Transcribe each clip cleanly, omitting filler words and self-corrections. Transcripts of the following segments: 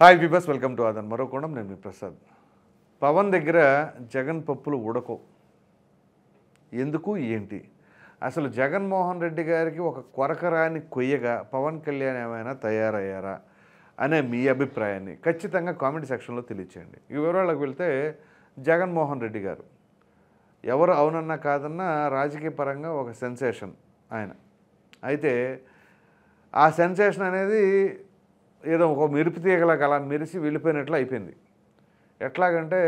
Hi weavers, welcome to Aadhan మరో కోణం. నేను మీ ప్రసాద్. పవన్ దగ్గర జగన్ పప్పులు ఉడకో ఎందుకు ఏంటి? అసలు జగన్మోహన్ రెడ్డి గారికి ఒక కొరకరాని కొయ్యగా పవన్ కళ్యాణ్ ఏమైనా తయారయ్యారా అనే మీ అభిప్రాయాన్ని ఖచ్చితంగా కామెంట్ సెక్షన్లో తెలియచేయండి. ఈ వివరాలకు వెళ్తే జగన్మోహన్ రెడ్డి గారు ఎవరు అవునన్నా కాదన్నా రాజకీయ పరంగా ఒక సెన్సేషన్ ఆయన. అయితే ఆ సెన్సేషన్ అనేది ఏదో ఒక మెరుపు తీగలకు అలా మెరిసి వెళ్ళిపోయినట్లు అయిపోయింది. ఎట్లాగంటే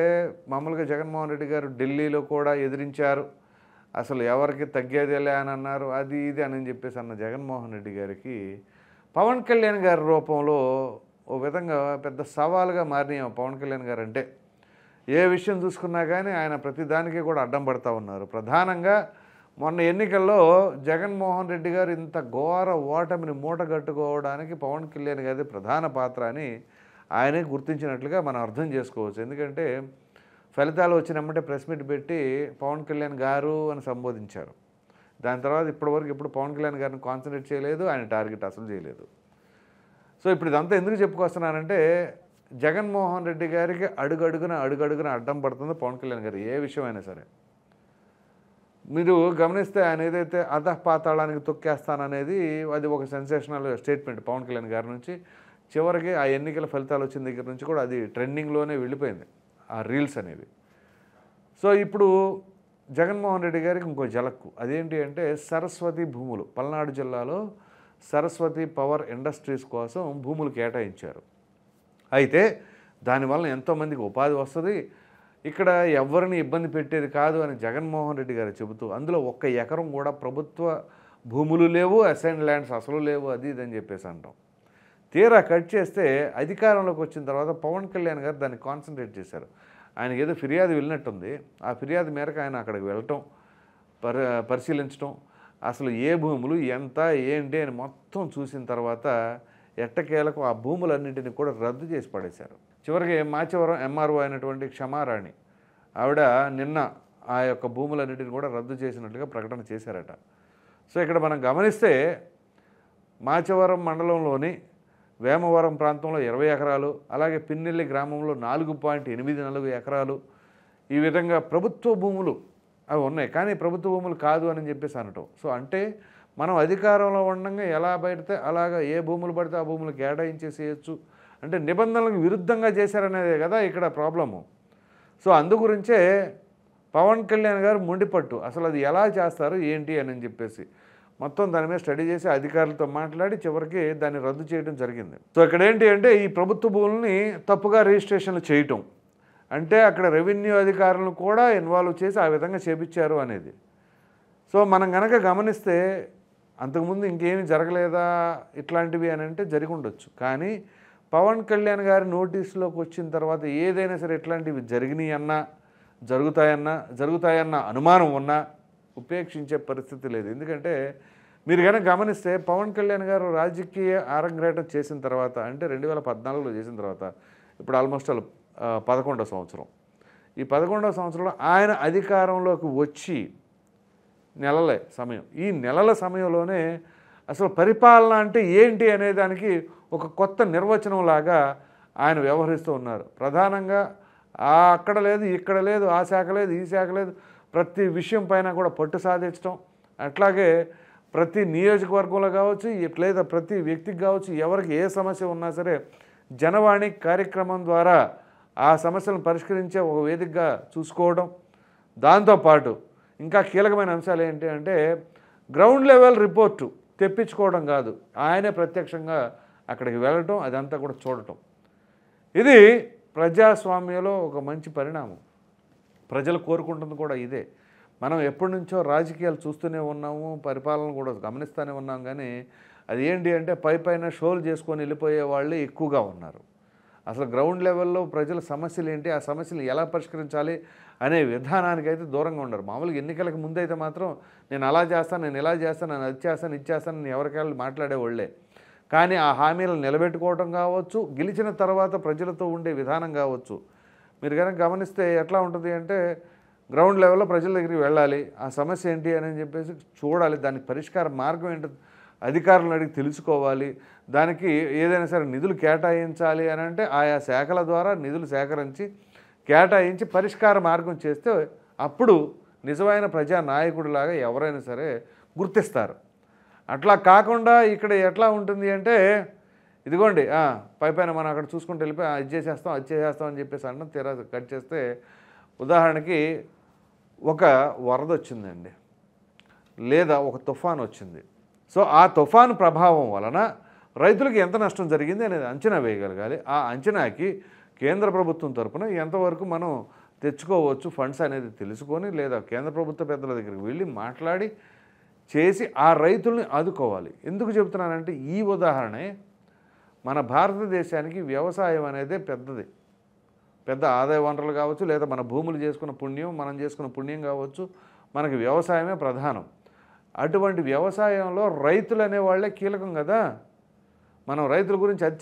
మామూలుగా జగన్మోహన్ రెడ్డి గారు ఢిల్లీలో కూడా ఎదిరించారు, అసలు ఎవరికి తగ్గేదేలే అని అన్నారు, అది ఇది అని చెప్పేసి అన్న జగన్మోహన్ రెడ్డి గారికి పవన్ కళ్యాణ్ గారి రూపంలో ఓ విధంగా పెద్ద సవాలుగా మారినాయి. పవన్ కళ్యాణ్ గారు అంటే ఏ విషయం చూసుకున్నా కానీ ఆయన ప్రతిదానికి కూడా అడ్డం పడుతూ ఉన్నారు. ప్రధానంగా మొన్న ఎన్నికల్లో జగన్మోహన్ రెడ్డి గారు ఇంత ఘోర ఓటమిని మూటగట్టుకోవడానికి పవన్ కళ్యాణ్ గారి ప్రధాన పాత్ర అని ఆయనే గుర్తించినట్లుగా మనం అర్థం చేసుకోవచ్చు. ఎందుకంటే ఫలితాలు వచ్చినమ్మంటే ప్రెస్ మీట్ పెట్టి పవన్ కళ్యాణ్ గారు అని సంబోధించారు. దాని తర్వాత ఇప్పటివరకు ఎప్పుడు పవన్ కళ్యాణ్ గారిని కాన్సన్ట్రేట్ చేయలేదు, ఆయన టార్గెట్ అసలు చేయలేదు. సో ఇప్పుడు ఇదంతా ఎందుకు చెప్పుకొస్తున్నానంటే జగన్మోహన్ రెడ్డి గారికి అడుగడుగున అడ్డం పడుతుందో పవన్ కళ్యాణ్ గారు ఏ విషయమైనా సరే. మీరు గమనిస్తే ఆయన ఏదైతే అధపాతాళానికి తొక్కేస్తాననేది అది ఒక సెన్సేషనల్ స్టేట్మెంట్ పవన్ కళ్యాణ్ గారి నుంచి. చివరికి ఆ ఎన్నికల ఫలితాలు వచ్చిన దగ్గర నుంచి కూడా అది ట్రెండింగ్లోనే వెళ్ళిపోయింది ఆ రీల్స్ అనేవి. సో ఇప్పుడు జగన్మోహన్ రెడ్డి గారికి ఇంకో జలక్కు. అదేంటి అంటే సరస్వతి భూములు, పల్నాడు జిల్లాలో సరస్వతి పవర్ ఇండస్ట్రీస్ కోసం భూములు కేటాయించారు. అయితే దానివల్ల ఎంతోమందికి ఉపాధి వస్తుంది, ఇక్కడ ఎవరిని ఇబ్బంది పెట్టేది కాదు అని జగన్మోహన్ రెడ్డి గారు చెబుతూ అందులో 1 ఎకరం కూడా ప్రభుత్వ భూములు లేవు, అసైన్ ల్యాండ్స్ అసలు లేవు, అది ఇది అని చెప్పేసి అంటాం. తీరా కట్ చేస్తే అధికారంలోకి వచ్చిన తర్వాత పవన్ కళ్యాణ్ గారు దాన్ని కాన్సన్ట్రేట్ చేశారు. ఆయనకి ఏదో ఫిర్యాదు వెళ్ళినట్టుంది. ఆ ఫిర్యాదు మేరకు ఆయన అక్కడికి వెళ్ళటం, పరిశీలించడం, అసలు ఏ భూములు ఎంత ఏంటి అని మొత్తం చూసిన తర్వాత ఎట్టకేలకు ఆ భూములన్నింటినీ కూడా రద్దు చేసి పడేశారు. చివరికి మాచవరం ఎంఆర్ఓ అయినటువంటి క్షమారాణి ఆవిడ నిన్న ఆ యొక్క భూములన్నింటినీ కూడా రద్దు చేసినట్లుగా ప్రకటన చేశారట. సో ఇక్కడ మనం గమనిస్తే మాచవరం మండలంలోని వేమవరం ప్రాంతంలో 20 ఎకరాలు, అలాగే పిన్నెల్లి గ్రామంలో 4.84 ఎకరాలు, ఈ విధంగా ప్రభుత్వ భూములు అవి ఉన్నాయి. కానీ ప్రభుత్వ భూములు కాదు అని చెప్పేసి అనటం. సో అంటే మనం అధికారంలో ఉండగా ఎలా పడితే అలాగా ఏ భూములు పడితే ఆ భూములు కేటాయించేసేయచ్చు అంటే నిబంధనలకు విరుద్ధంగా చేశారనేదే కదా ఇక్కడ ప్రాబ్లము. సో అందుగురించే పవన్ కళ్యాణ్ గారు మొండిపట్టు, అసలు అది ఎలా చేస్తారు ఏంటి అని చెప్పేసి మొత్తం దాని మీద స్టడీ చేసి అధికారులతో మాట్లాడి చివరికి దాన్ని రద్దు చేయడం జరిగింది. సో ఇక్కడ ఏంటి అంటే ఈ ప్రభుత్వ భూములని తప్పుగా రిజిస్ట్రేషన్లు చేయటం అంటే అక్కడ రెవెన్యూ అధికారులను కూడా ఇన్వాల్వ్ చేసి ఆ విధంగా చేపించారు అనేది. సో మనం కనుక గమనిస్తే అంతకుముందు ఇంకేమీ జరగలేదా ఇట్లాంటివి అని అంటే జరిగి ఉండొచ్చు. కానీ పవన్ కళ్యాణ్ గారి నోటీసులోకి వచ్చిన తర్వాత ఏదైనా సరే ఇట్లాంటివి జరిగినాయి అన్నా జరుగుతాయన్న అనుమానం ఉన్నా ఉపేక్షించే పరిస్థితి లేదు. ఎందుకంటే మీరు కనుక గమనిస్తే పవన్ కళ్యాణ్ గారు రాజకీయ ఆరంగేటం చేసిన తర్వాత అంటే 2014లో చేసిన తర్వాత ఇప్పుడు ఆల్మోస్ట్ 11వ సంవత్సరం. ఈ 11వ సంవత్సరంలో ఆయన అధికారంలోకి వచ్చి నెలలే సమయం. ఈ నెలల సమయంలోనే అసలు పరిపాలన అంటే ఏంటి అనే దానికి ఒక కొత్త నిర్వచనం లాగా ఆయన వ్యవహరిస్తూ ఉన్నారు. ప్రధానంగా అక్కడ లేదు, ఇక్కడ లేదు, ఆ శాఖ లేదు, ఈ శాఖ లేదు, ప్రతి విషయం పైన కూడా పట్టు సాధించడం. అట్లాగే ప్రతి నియోజకవర్గంలో కావచ్చు, లేదా ప్రతి వ్యక్తికి కావచ్చు, ఎవరికి ఏ సమస్య ఉన్నా సరే జనవాణి కార్యక్రమం ద్వారా ఆ సమస్యలను పరిష్కరించే ఒక వేదికగా చూసుకోవడం. దాంతోపాటు ఇంకా కీలకమైన అంశాలు ఏంటి అంటే గ్రౌండ్ లెవెల్ రిపోర్టు తెప్పించుకోవడం కాదు, ఆయనే ప్రత్యక్షంగా అక్కడికి వెళ్ళటం, అదంతా కూడా చూడటం. ఇది ప్రజాస్వామ్యంలో ఒక మంచి పరిణామం. ప్రజలు కోరుకుంటుంది కూడా ఇదే. మనం ఎప్పటి నుంచో రాజకీయాలు చూస్తూనే ఉన్నాము, పరిపాలన కూడా గమనిస్తూనే ఉన్నాం. కానీ అది ఏంటి అంటే పైన షోలు చేసుకొని వెళ్ళిపోయే వాళ్ళే ఎక్కువగా ఉన్నారు. అసలు గ్రౌండ్ లెవెల్లో ప్రజల సమస్యలు ఏంటి, ఆ సమస్యలు ఎలా పరిష్కరించాలి అనే విధానానికి అయితే దూరంగా ఉండరు. మామూలుగా ఎన్నికలకు ముందైతే మాత్రం నేను అలా చేస్తాను, నేను ఇలా చేస్తాను, నేను అది చేస్తాను, ఇది చేస్తాను ఎవరికాళ్ళు మాట్లాడేవాళ్లే. కానీ ఆ హామీలను నిలబెట్టుకోవడం కావచ్చు, గెలిచిన తర్వాత ప్రజలతో ఉండే విధానం కావచ్చు. మీరు కనుక గమనిస్తే ఎట్లా ఉంటుంది అంటే గ్రౌండ్ లెవెల్లో ప్రజల దగ్గరికి వెళ్ళాలి, ఆ సమస్య ఏంటి అని చెప్పేసి చూడాలి, దానికి పరిష్కార మార్గం ఏంటో అధికారులను అడిగి తెలుసుకోవాలి. దానికి ఏదైనా సరే నిధులు కేటాయించాలి అని అంటే ఆయా శాఖల ద్వారా నిధులు సేకరించి కేటాయించి పరిష్కార మార్గం చేస్తే అప్పుడు నిజమైన ప్రజానాయకుడిలాగా ఎవరైనా సరే గుర్తిస్తారు. అట్లా కాకుండా ఇక్కడ ఎట్లా ఉంటుంది అంటే ఇదిగోండి పైపైన మనం అక్కడ చూసుకుంటూ వెళ్ళిపోయి అది చేసేస్తాం అని చెప్పేసి అన్నం తీరా కట్ చేస్తే ఉదాహరణకి ఒక వరద వచ్చిందండి, లేదా ఒక తుఫాన్ వచ్చింది. సో ఆ తుఫాను ప్రభావం వలన రైతులకు ఎంత నష్టం జరిగింది అనేది అంచనా వేయగలగాలి. ఆ అంచనాకి కేంద్ర ప్రభుత్వం తరపున ఎంతవరకు మనం తెచ్చుకోవచ్చు ఫండ్స్ అనేది తెలుసుకొని, లేదా కేంద్ర ప్రభుత్వ పెద్దల దగ్గరికి వెళ్ళి మాట్లాడి చేసి ఆ రైతుల్ని ఆదుకోవాలి. ఎందుకు చెబుతున్నానంటే ఈ ఉదాహరణే మన భారతదేశానికి వ్యవసాయం అనేదే పెద్ద ఆదాయ వనరులు కావచ్చు, లేదా మన భూములు చేసుకున్న పుణ్యం, మనం చేసుకున్న పుణ్యం కావచ్చు, మనకి వ్యవసాయమే ప్రధానం. అటువంటి వ్యవసాయంలో రైతులు అనేవాళ్లే కీలకం కదా. మనం రైతుల గురించి అది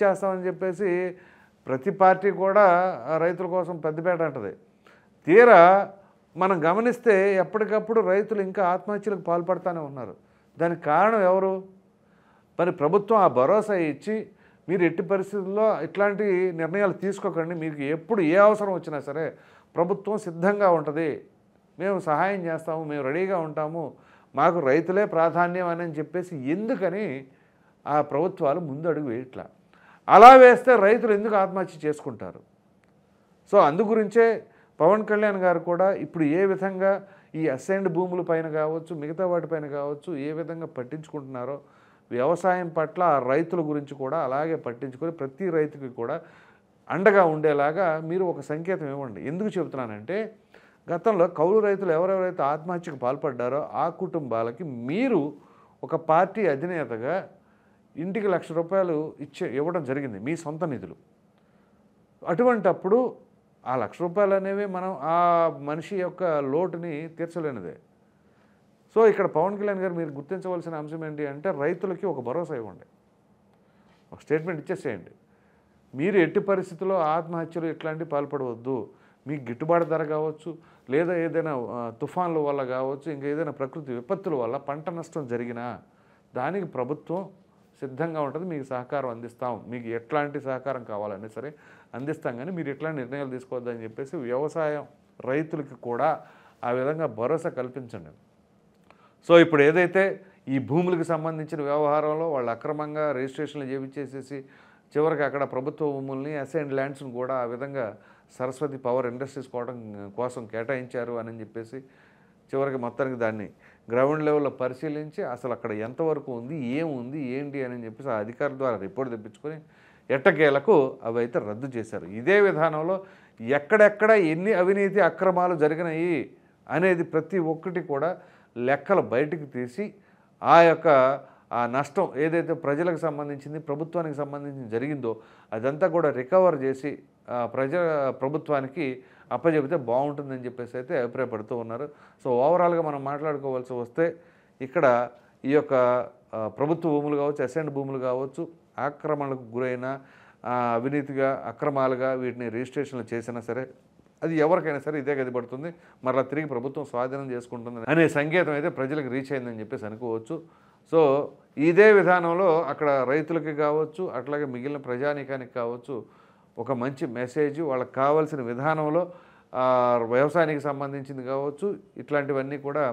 చేస్తామని చెప్పేసి ప్రతి పార్టీ కూడా రైతుల కోసం పెద్దపేట అంటది. తీరా మనం గమనిస్తే ఎప్పటికప్పుడు రైతులు ఇంకా ఆత్మహత్యలకు పాల్పడుతూనే ఉన్నారు. దానికి కారణం ఎవరు? మరి ప్రభుత్వం ఆ భరోసా ఇచ్చి మీరు ఎట్టి పరిస్థితుల్లో ఇట్లాంటి నిర్ణయాలు తీసుకోకండి, మీకు ఎప్పుడు ఏ అవసరం వచ్చినా సరే ప్రభుత్వం సిద్ధంగా ఉంటుంది, మేము సహాయం చేస్తాము, మేము రెడీగా ఉంటాము, మాకు రైతులే ప్రాధాన్యం అని చెప్పేసి ఎందుకని ఆ ప్రభుత్వాలు ముందు అడుగు వేయట్లా? అలా వేస్తే రైతులు ఎందుకు ఆత్మహత్య చేసుకుంటారు? సో అందుగురించే పవన్ కళ్యాణ్ గారు కూడా ఇప్పుడు ఏ విధంగా ఈ అసైన్డ్ భూముల పైన కావచ్చు, మిగతా వాటిపైన కావచ్చు ఏ విధంగా పట్టించుకుంటున్నారో వ్యవసాయం పట్ల ఆ రైతుల గురించి కూడా అలాగే పట్టించుకొని ప్రతి రైతుకి కూడా అండగా ఉండేలాగా మీరు ఒక సంకేతం ఇవ్వండి. ఎందుకు చెబుతున్నానంటే గతంలో కౌలు రైతులు ఎవరెవరైతే ఆత్మహత్యకు పాల్పడ్డారో ఆ కుటుంబాలకి మీరు ఒక పార్టీ అధినేతగా ఇంటికి ₹1,00,000 ఇవ్వడం జరిగింది, మీ సొంత నిధులు. అటువంటప్పుడు ఆ ₹1,00,000 అనేవి మనం ఆ మనిషి యొక్క లోటుని తీర్చలేనిదే. సో ఇక్కడ పవన్ కళ్యాణ్ గారు మీరు గుర్తించవలసిన అంశం ఏంటి అంటే రైతులకి ఒక భరోసా ఇవ్వండి, ఒక స్టేట్మెంట్ ఇచ్చేసేయండి. మీరు ఎట్టి పరిస్థితుల్లో ఆత్మహత్యలు ఇట్లాంటివి పాల్పడవద్దు, మీకు గిట్టుబాటు ధర కావచ్చు, లేదా ఏదైనా తుఫాన్ల వల్ల కావచ్చు, ఇంకా ఏదైనా ప్రకృతి విపత్తుల వల్ల పంట నష్టం జరిగినా దానికి ప్రభుత్వం సిద్ధంగా ఉంటుంది, మీకు సహకారం అందిస్తాం, మీకు ఎట్లాంటి సహకారం కావాలన్నా సరే అందిస్తాం, కానీ మీరు ఎట్లాంటి నిర్ణయాలు తీసుకోవద్దని చెప్పేసి వ్యవసాయం రైతులకి కూడా ఆ విధంగా భరోసా కల్పించండి. సో ఇప్పుడు ఏదైతే ఈ భూములకు సంబంధించిన వ్యవహారంలో వాళ్ళు అక్రమంగా రిజిస్ట్రేషన్లు చేయించేసేసి చివరికి అక్కడ ప్రభుత్వ భూముల్ని అసైన్డ్ ల్యాండ్స్ని కూడా ఆ విధంగా సరస్వతి పవర్ ఇండస్ట్రీస్ కోసం కేటాయించారు అని చెప్పేసి చివరికి మొత్తానికి దాన్ని గ్రౌండ్ లెవెల్లో పరిశీలించి అసలు అక్కడ ఎంతవరకు ఉంది, ఏముంది, ఏంటి అని చెప్పేసి ఆ అధికారుల ద్వారా రిపోర్ట్ తెప్పించుకొని ఎట్టకేలకు అవి అయితే రద్దు చేశారు. ఇదే విధానంలో ఎక్కడెక్కడ ఎన్ని అవినీతి అక్రమాలు జరిగినాయి అనేది ప్రతి ఒక్కటి కూడా లెక్కలు బయటికి తీసి ఆ నష్టం ఏదైతే ప్రజలకు సంబంధించింది, ప్రభుత్వానికి సంబంధించి జరిగిందో అదంతా కూడా రికవర్ చేసి ప్రభుత్వానికి అప్పచెబితే బాగుంటుందని చెప్పేసి అయితే అభిప్రాయపడుతూ ఉన్నారు. సో ఓవరాల్గా మనం మాట్లాడుకోవాల్సి వస్తే ఇక్కడ ఈ యొక్క ప్రభుత్వ భూములు కావచ్చు, అసైన్డ్ భూములు కావచ్చు, ఆక్రమణలకు గురైన అవినీతిగా అక్రమాలుగా వీటిని రిజిస్ట్రేషన్లు చేసినా సరే అది ఎవరికైనా సరే ఇదే గదిపడుతుంది, మరలా తిరిగి ప్రభుత్వం స్వాధీనం చేసుకుంటుంది అనే సంకేతం అయితే ప్రజలకు రీచ్ అయిందని చెప్పేసి అనుకోవచ్చు. సో ఇదే విధానంలో అక్కడ రైతులకి కావచ్చు, అట్లాగే మిగిలిన ప్రజానీకానికి కావచ్చు ఒక మంచి మెసేజ్, వాళ్ళకి కావాల్సిన విధానంలో వ్యవసాయానికి సంబంధించింది కావచ్చు, ఇట్లాంటివన్నీ కూడా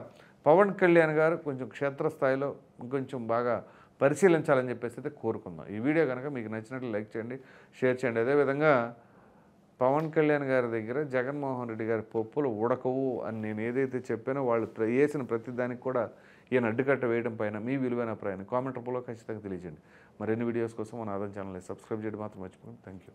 పవన్ కళ్యాణ్ గారు కొంచెం క్షేత్రస్థాయిలో ఇంకొంచెం బాగా పరిశీలించాలని చెప్పేసి అయితే కోరుకుందాం. ఈ వీడియో కనుక మీకు నచ్చినట్లు లైక్ చేయండి, షేర్ చేయండి. అదేవిధంగా పవన్ కళ్యాణ్ గారి దగ్గర జగన్మోహన్ రెడ్డి గారి పప్పులు ఉడకవు అని నేను ఏదైతే చెప్పానో వాళ్ళు వేసిన ప్రతి దానికి కూడా ఈయన అడ్డుకట్ట వేయడం పైన మీ విలువైన అభిప్రాయాన్ని కామెంట్ రూపంలో ఖచ్చితంగా తెలియజేయండి. మరిన్ని వీడియోస్ కోసం మన ఆదాయం ఛానల్ని సబ్స్క్రైబ్ చేయడం మాత్రం మర్చిపోండి. Thank you.